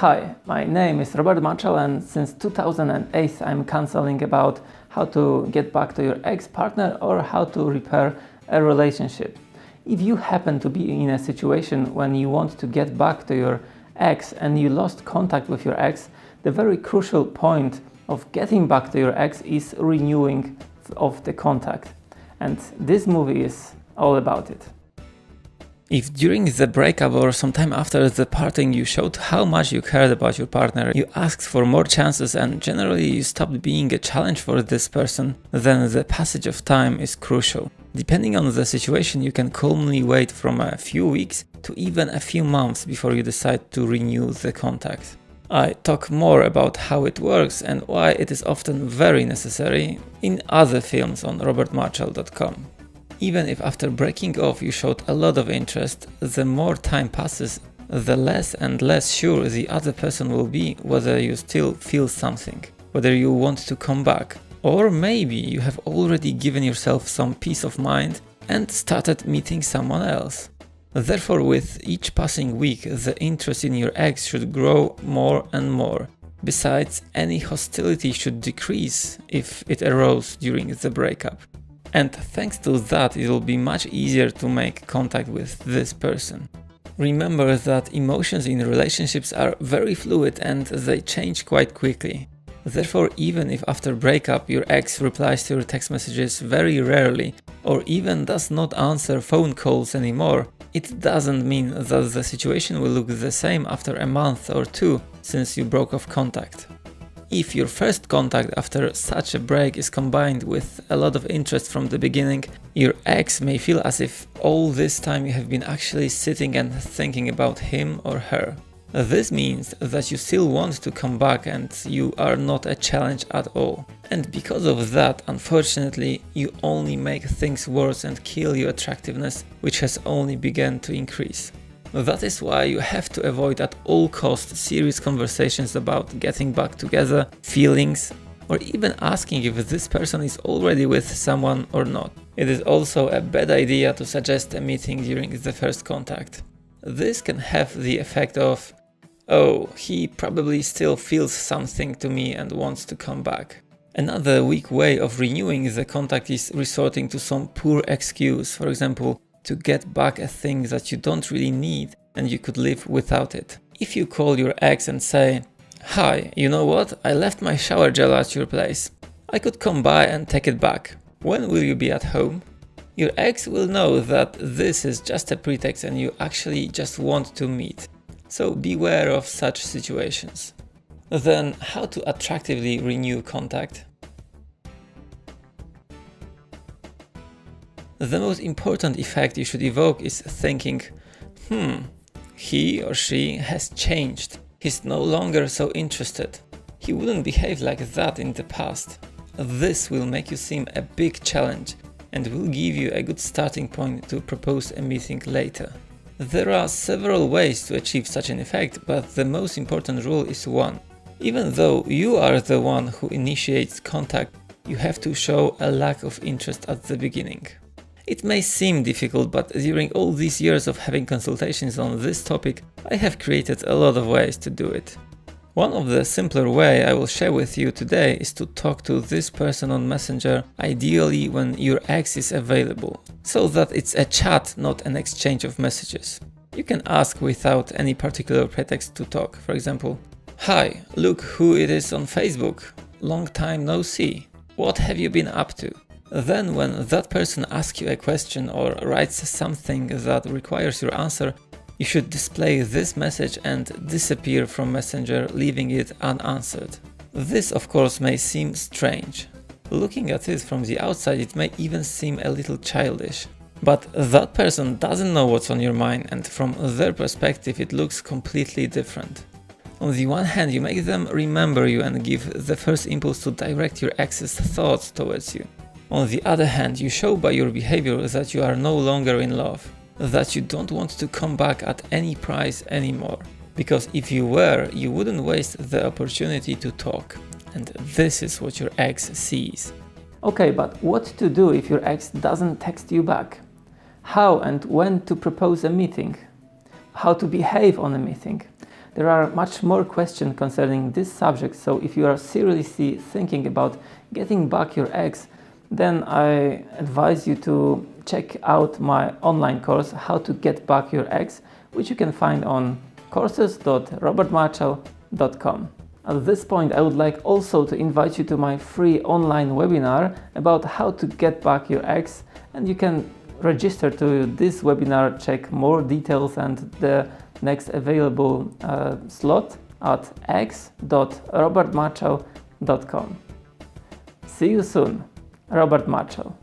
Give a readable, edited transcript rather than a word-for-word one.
Hi, my name is Robert Marshall, and since 2008 I'm counseling about how to get back to your ex-partner or how to repair a relationship. If you happen to be in a situation when you want to get back to your ex and you lost contact with your ex, the very crucial point of getting back to your ex is renewing of the contact. And this movie is all about it. If during the breakup or sometime after the parting you showed how much you cared about your partner, you asked for more chances and generally you stopped being a challenge for this person, then the passage of time is crucial. Depending on the situation, you can calmly wait from a few weeks to even a few months before you decide to renew the contact. I talk more about how it works and why it is often very necessary in other films on robertmarshall.com. Even if after breaking off you showed a lot of interest, the more time passes, the less and less sure the other person will be whether you still feel something, whether you want to come back. Or maybe you have already given yourself some peace of mind and started meeting someone else. Therefore, with each passing week, the interest in your ex should grow more and more. Besides, any hostility should decrease if it arose during the breakup. And thanks to that, it will be much easier to make contact with this person. Remember that emotions in relationships are very fluid and they change quite quickly. Therefore, even if after breakup your ex replies to your text messages very rarely or even does not answer phone calls anymore, it doesn't mean that the situation will look the same after a month or two since you broke off contact. If your first contact after such a break is combined with a lot of interest from the beginning, your ex may feel as if all this time you have been actually sitting and thinking about him or her. This means that you still want to come back and you are not a challenge at all. And because of that, unfortunately, you only make things worse and kill your attractiveness, which has only begun to increase. That is why you have to avoid at all costs serious conversations about getting back together, feelings, or even asking if this person is already with someone or not. It is also a bad idea to suggest a meeting during the first contact. This can have the effect of, oh, he probably still feels something to me and wants to come back. Another weak way of renewing the contact is resorting to some poor excuse, for example, to get back a thing that you don't really need and you could live without it. If you call your ex and say, "Hi, you know what? I left my shower gel at your place. I could come by and take it back. When will you be at home?" Your ex will know that this is just a pretext and you actually just want to meet. So beware of such situations. Then, how to attractively renew contact? The most important effect you should evoke is thinking, he or she has changed. He's no longer so interested. He wouldn't behave like that in the past. This will make you seem a big challenge and will give you a good starting point to propose a meeting later. There are several ways to achieve such an effect, but the most important rule is one. Even though you are the one who initiates contact, you have to show a lack of interest at the beginning. It may seem difficult, but during all these years of having consultations on this topic, I have created a lot of ways to do it. One of the simpler ways I will share with you today is to talk to this person on Messenger, ideally when your ex is available, so that it's a chat, not an exchange of messages. You can ask without any particular pretext to talk. For example, "Hi, look who it is on Facebook. Long time no see. What have you been up to?" Then when that person asks you a question or writes something that requires your answer, you should display this message and disappear from Messenger, leaving it unanswered. This of course may seem strange. Looking at it from the outside, it may even seem a little childish. But that person doesn't know what's on your mind, and from their perspective it looks completely different. On the one hand, you make them remember you and give the first impulse to direct your ex's thoughts towards you. On the other hand, you show by your behavior that you are no longer in love, that you don't want to come back at any price anymore. Because if you were, you wouldn't waste the opportunity to talk. And this is what your ex sees. Okay, but what to do if your ex doesn't text you back? How and when to propose a meeting? How to behave on a meeting? There are much more questions concerning this subject, so if you are seriously thinking about getting back your ex, then I advise you to check out my online course, How to Get Back Your Ex, which you can find on courses.robertmarshall.com. At this point, I would like also to invite you to my free online webinar about how to get back your ex, and you can register to this webinar, check more details and the next available slot at x.robertmarshall.com. See you soon. Robert Marshall.